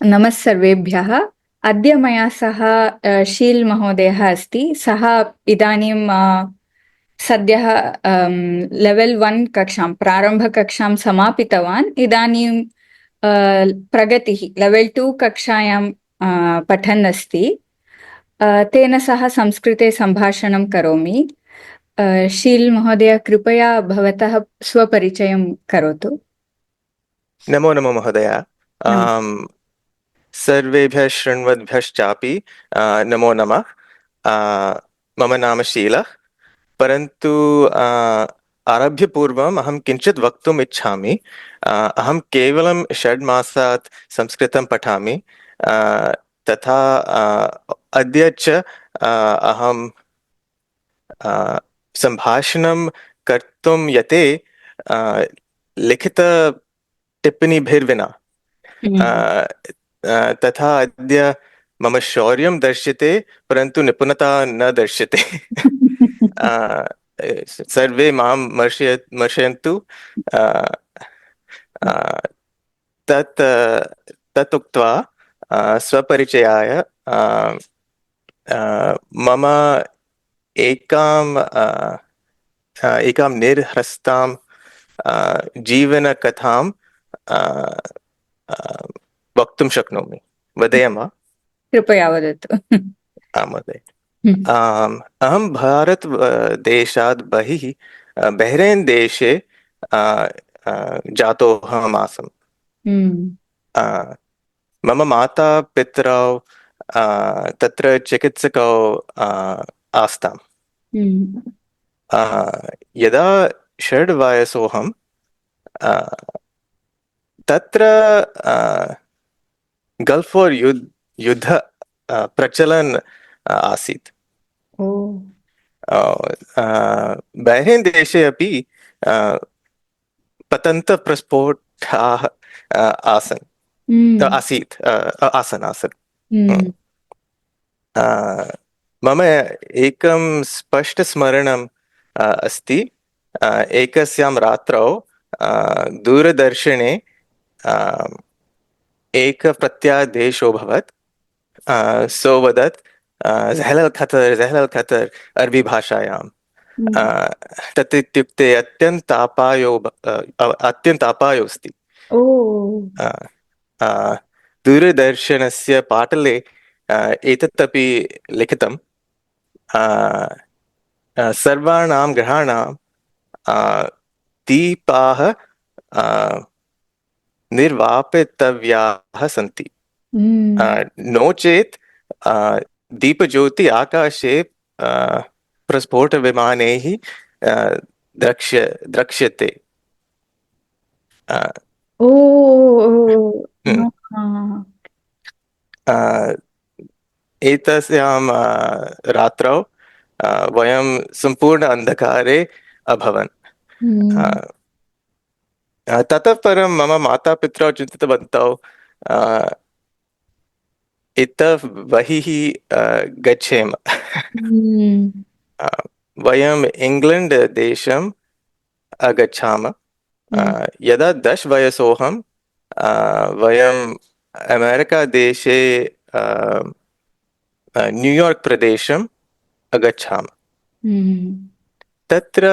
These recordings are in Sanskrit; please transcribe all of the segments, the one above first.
नमः सर्वेभ्यः। अद्य मया सह शील् महोदयः अस्ति। सः इदानीं सद्यः लेवेल् 1 कक्षां प्रारम्भकक्षां समापितवान्। इदानीं प्रगतिः लेवेल् 2 कक्षायां पठन् अस्ति। तेन सह संस्कृते सम्भाषणं करोमि। शील् महोदय, कृपया भवतः स्वपरिचयं करोतु। नमो नमो महोदय। सर्वेभ्यः शृण्वद्भ्यश्चापि नमो नमः। मम नाम शीलः, परन्तु आरभ्य पूर्वम् अहं किञ्चित् वक्तुम् इच्छामि। अहं केवलं 6 मासात् संस्कृतं पठामि, तथा अद्य च अहं सम्भाषणं कर्तुं यते लिखितटिप्पणीभिर्विना। तथा अद्य मम शौर्यं दर्श्यते, परन्तु निपुणता न दर्श्यते। सर्वे मां मर्शयन्तु। तत् उक्त्वा स्वपरिचयाय मम एकां निर्हस्तां जीवनकथां वक्तुं शक्नोमि। वदेयं वा? कृपया वदतु। आं महोदय। अहं भारत देशात् बहिः बहरेन् देशे जातोऽहम् आसम्। मम माता पितरौ तत्र चिकित्सकौ आस्ताम्। यदा 6 वयसोऽहं तत्र गल्फ् वार् युद्ध प्रचलन् आसीत्। बहरेन् देशे अपि पतन्तप्रस्फोटाः आसन्। मम एकं स्पष्टस्मरणम् अस्ति। एकस्यां रात्रौ दूरदर्शने एक प्रत्यादेशो भवत्। सो वदत्, ज़हलल् खतर अरबी भाषायां। तत् इत्युक्ते अत्यन्तापायोऽस्ति। दूरदर्शनस्य पाटले एतत् अपि लिखितं, सर्वाणां ग्रहाणां दीपाः निर्वापितव्याः सन्ति। नो चेत् दीपज्योति आकाशे प्रस्फोटविमानैः द्रक्ष्यते। एतस्यां रात्रौ वयं सम्पूर्ण अन्धकारे अभवन्। ततः परं मम मातापितरौ चिन्तितवन्तौ, इतः बहिः गच्छेम। वयम् इङ्ग्लेण्ड् देशम् अगच्छाम। यदा 10 वयसोऽहं वयम् अमेरिका देशे न्यूयार्क् प्रदेशम् अगच्छाम। तत्र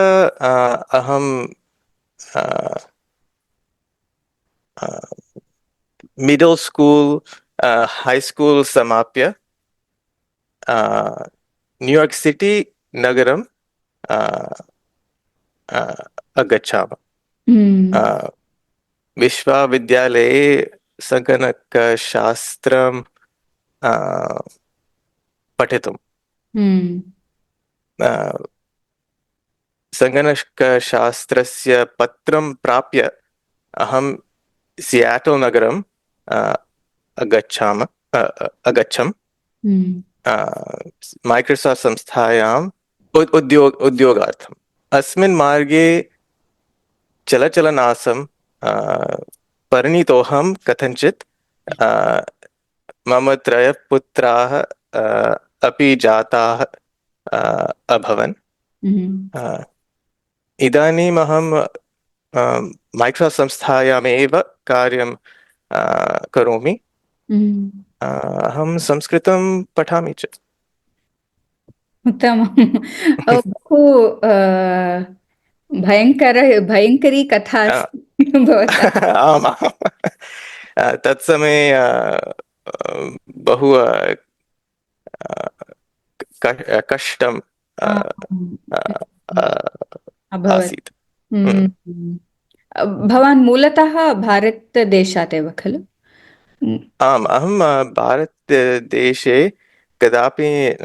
अहं मिडल् स्कूल्, है स्कूल् समाप्य न्यूयार्क् सिटी नगरम् अगच्छाम। विश्वविद्यालये सङ्गणकशास्त्रं पठितुम्। सङ्गणकशास्त्रस्य पत्रं प्राप्य अहं सियाटल् नगरम् अगच्छम्। माइक्रोसॉफ्ट संस्थायाम् उद्योगार्थम्। अस्मिन् मार्गे चलचलनासं परिणितोऽहं कथञ्चित्। मम 3 पुत्राः अपि जाताः अभवन्। इदानीम् अहं माइक्रोसॉफ्ट संस्थायामेव कार्यं करोमि। अहं संस्कृतं पठामि च। उत्तमम्। बहु भयङ्करी कथा आ, अस्ति भवता। आम् आम्। तत्समये बहु कष्टं अ, अ, अभवत्। आसीत्। हम्म, भवान् मूलतः भारतदेशात् एव खलु? आम्, अहं भारतदेशे कदापि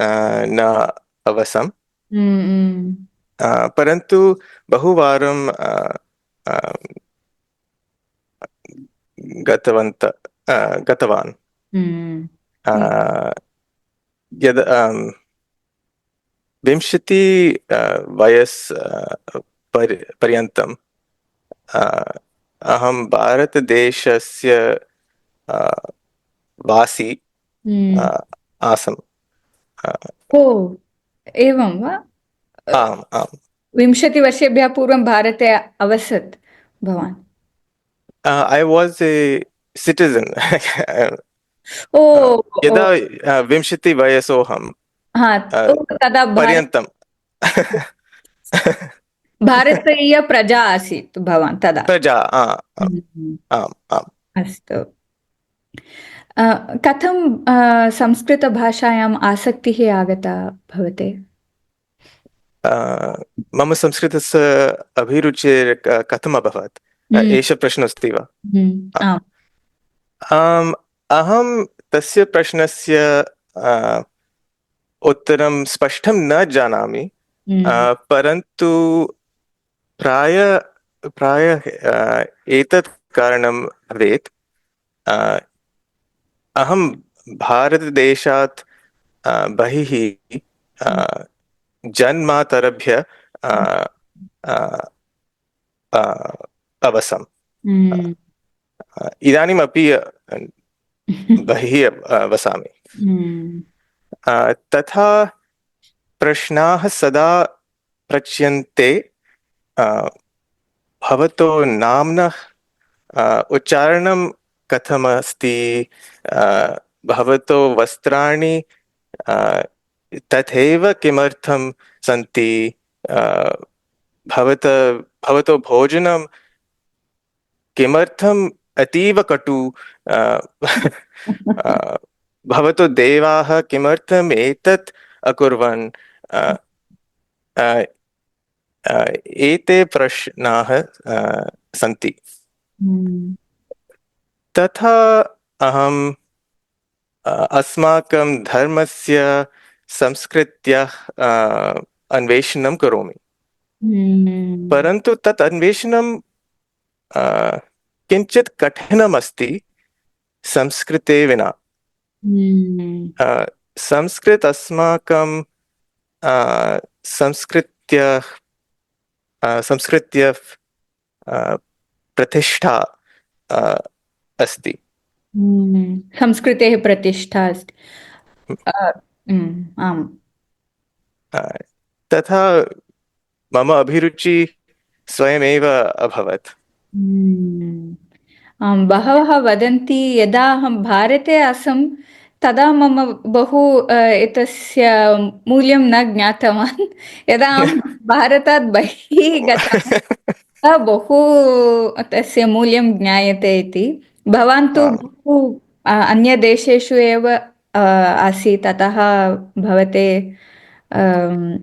न अवसम्, हम्म, परन्तु बहुवारं गतवन्त गतवान्। हम्म, अ, यद् 20 वयस् पर्यन्तं अहं भारतदेशस्य अ, वासी हम्म। आसम्। अ, ओ, एवं वा? आम् आम्। 20 वर्षेभ्यः पूर्वं भारते अवसत् भवान्? I was a citizen. ओ, ओ, यदा 20 वयसोऽहं हा, ओ, तदा पर्यन्तं भारतीयप्रजा आसीत् भवान् तदा? प्रजा हम्म, आम् आम्। अस्तु। कथं संस्कृतभाषायाम् आसक्तिः आगता भवते? मम संस्कृतस्य अभिरुचिः कथम् अभवत्? हम्म, एषः प्रश्नः अस्ति वा? आम्। आम्, अहं तस्य प्रश्नस्य अ, उत्तरं स्पष्टं न जानामि, हम्म, परन्तु प्राय प्रायः एतत् कारणं भवेत्। अ, अहं भारतदेशात् बहिः हम्म, जन्मादारभ्य अ, अ, अ, अवसम्। हम्म, इदानीमपि बहिः वसामि। हम्म, तथा प्रश्नाः सदा पृच्छ्यन्ते, अ, भवतो नाम्नः उच्चारणं कथमस्ति, अ, भवतो वस्त्राणि अ, तथैव किमर्थं सन्ति, अ, भवत भवतो भोजनं किमर्थम् अतीव कटु, अ, अ, भवतो देवाः किमर्थम् एतत् अकुर्वन्, अ, अ, एते प्रश्नाः सन्ति। हम्म, तथा अहं अस्माकं धर्मस्य संस्कृत्याः अन्वेषणं करोमि, हम्म, परन्तु तत् अन्वेषणं अ, किञ्चित् कठिनमस्ति संस्कृते विना। हम्म, अ, संस्कृत अस्माकं संस्कृत्य संस्कृत्य प्रतिष्ठा अ, अस्ति। संस्कृतेः प्रतिष्ठा अस्ति। आम्। अ, तथा मम अभिरुचि स्वयमेव अभवत्। हम्म, आम्, बहवः वदन्ति यदा अहं भारते आसं तदा मम बहु एतस्य मूल्यं न ज्ञातवान्। यदा अहं भारतात् बहिः गतवती बहु तस्य मूल्यं ज्ञायते इति। भवान् तु आम् बहु अन्यदेशेषु एव आसीत्, अतः भवते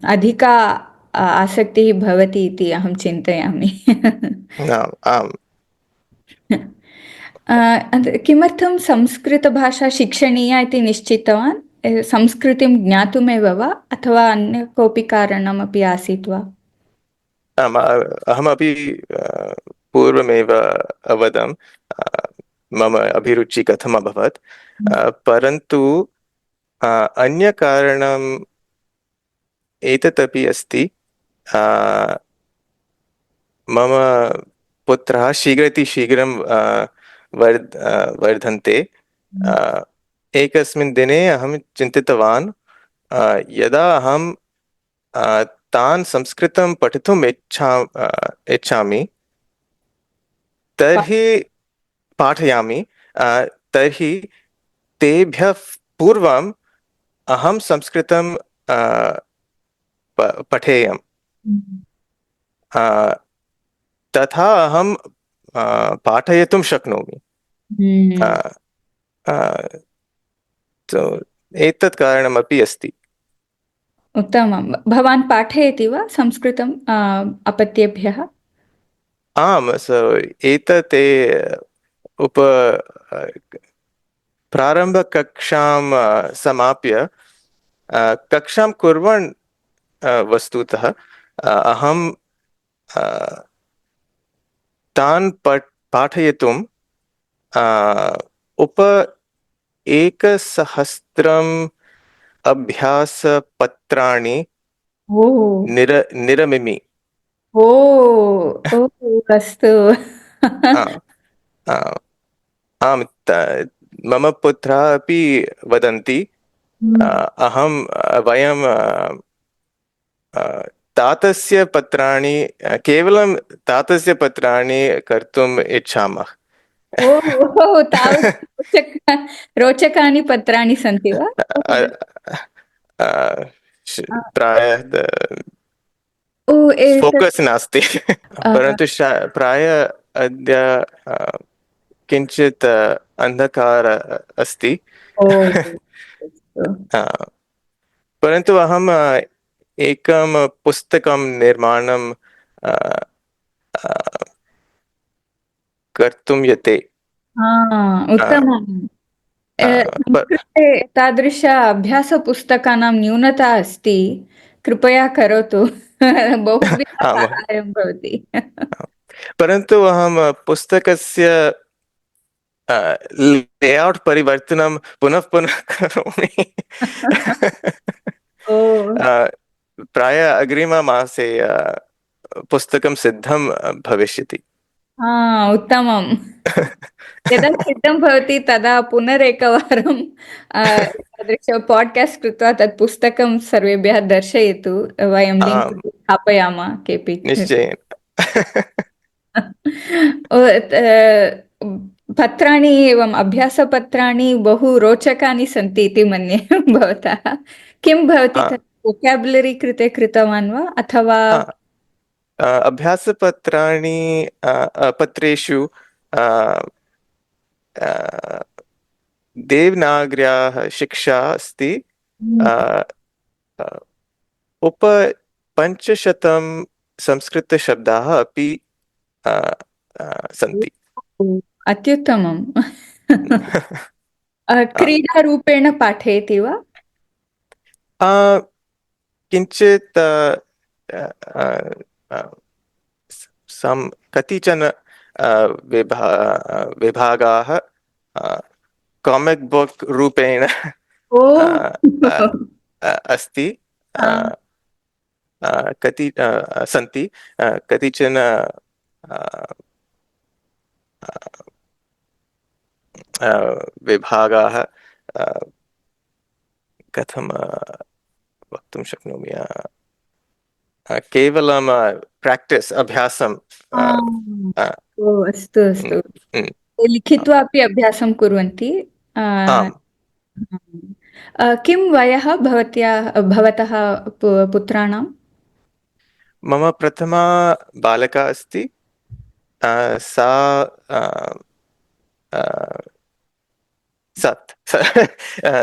अधिका आसक्तिः भवति इति अहं चिन्तयामि। आम् आम्। किमर्थं संस्कृतभाषा शिक्षणीया इति निश्चितवान्? संस्कृतिं ज्ञातुमेव वा अथवा अन्य कोऽपि कारणमपि आसीत् वा? अहमपि पूर्वमेव अवदम्, मम अभिरुचिः कथम् अभवत्, परन्तु अन्यकारणम् एतत् अपि अस्ति। अ, मम पुत्रः शीघ्रं वर्धन्ते। अ, एकस्मिन् दिने अहं चिन्तितवान्, यदा अहं तान् संस्कृतं पठितुम् इच्छामि, तर्हि पाठयामि, तर्हि तेभ्यः पूर्वम् अहं संस्कृतं पठेयम्। तथा अहं पाठयितुं शक्नोमि। तो एतत् कारणमपि अस्ति। उत्तमं। भवान् पाठयति वा संस्कृतं अपत्येभ्यः? आम्, एतत् उप प्रारम्भकक्षां समाप्य कक्षां कुर्वन् वस्तुतः अहं तान् पाठयितुं उप 1,000 अभ्यासपत्राणि निरमिमि। ओ अस्तु। आम्, मम पुत्रः अपि वदन्ति वयं तातस्य पत्राणि केवलं तातस्य पत्राणि कर्तुम् इच्छामः। तावत् रोचकानि पत्राणि सन्ति वा? प्रायः फोकस् नास्ति। परन्तु प्राय अद्य किञ्चित् अन्धकार अस्ति। परन्तु अहम् एकं पुस्तकं निर्माणं कर्तुं यते। उत्तमम्। संस्कृते तादृश अभ्यासपुस्तकानां न्यूनता अस्ति, कृपया करोतु। बहुभ्यः साहाय्यं भवति। परन्तु अहं पुस्तकस्य लेऔट् परिवर्तनं पुनः पुनः करोमि। प्राय अग्रिममासे पुस्तकं सिद्धं भविष्यति। उत्तमं। यदा सिद्धं भवति तदा पुनरेकवारं तादृश पाड्कास्ट् कृत्वा तत् पुस्तकं सर्वेभ्यः दर्शयतु। वयं लिङ्क् स्थापयामः केपि। निश्चयेन। पत्राणि एवम् अभ्यासपत्राणि बहु रोचकानि सन्ति इति मन्ये। भवतः किं भवति तत् वोकाबुलरी कृते कृतवान् वा अथवा? अभ्यासपत्राणि पत्रेषु देवनागर्याः शिक्षा अस्ति। उप 500 संस्कृतशब्दाः अपि सन्ति। अत्युत्तमम्। क्रीडारूपेण पाठयति वा? किञ्चित् कतिचन विभागाः कामिक् बुक् रूपेण अस्ति। कति सन्ति कतिचन विभागाः कथं वक्तुं शक्नोमि, केवलं प्राक्टिस् अभ्यासं। अस्तु अस्तु। लिखित्वा अपि अभ्यासं कुर्वन्ति? किं वयः भवतः पुत्राणां? मम प्रथमा बालका अस्ति। सा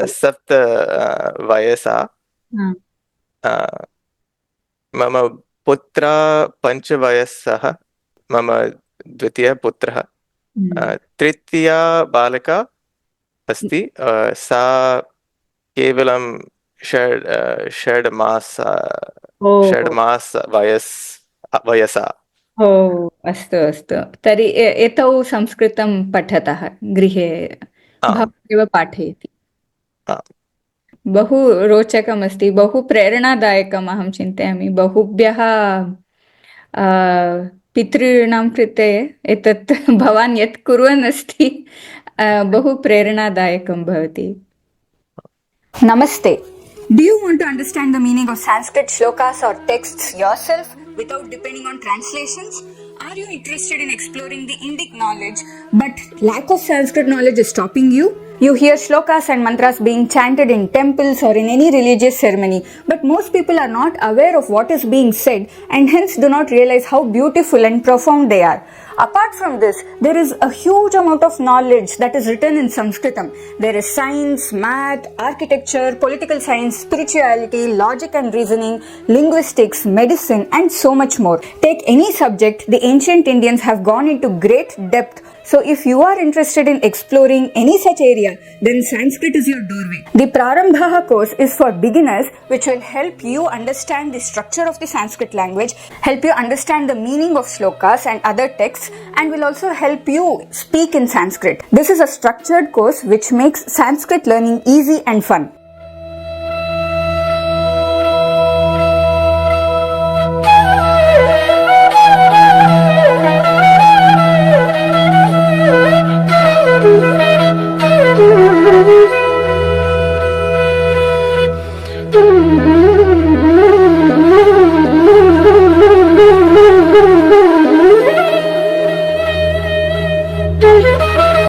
7 वयसा। मम पुत्रः 5 वयस्सः। मम द्वितीयः पुत्रः। तृतीया बालका अस्ति। सा केवलं 6 मास वयसा। अस्तु अस्तु। तर्हि एतौ संस्कृतं पठतः गृहे भवानेव पाठयति? बहु रोचकमस्ति, बहु प्रेरणादायकम् अहं चिन्तयामि। बहुभ्यः पितॄणां कृते एतत् भवान् यत् कुर्वन् अस्ति बहु प्रेरणादायकं भवति। Namaste. Do you want to understand the meaning of Sanskrit shlokas or texts yourself without depending on translations? Are you interested in exploring the Indic knowledge but lack of Sanskrit knowledge is stopping you? You hear shlokas and mantras being chanted in temples or in any religious ceremony, but most people are not aware of what is being said and hence do not realize how beautiful and profound they are. Apart from this, there is a huge amount of knowledge that is written in Sanskritam. There is science, math, architecture, political science, spirituality, logic and reasoning, linguistics, medicine, and so much more. Take any subject, the ancient Indians have gone into great depth. So if you are interested in exploring any such area, then Sanskrit is your doorway. The Prarambha course is for beginners, which will help you understand the structure of the Sanskrit language, help you understand the meaning of shlokas and other texts, and will also help you speak in Sanskrit. This is a structured course which makes Sanskrit learning easy and fun.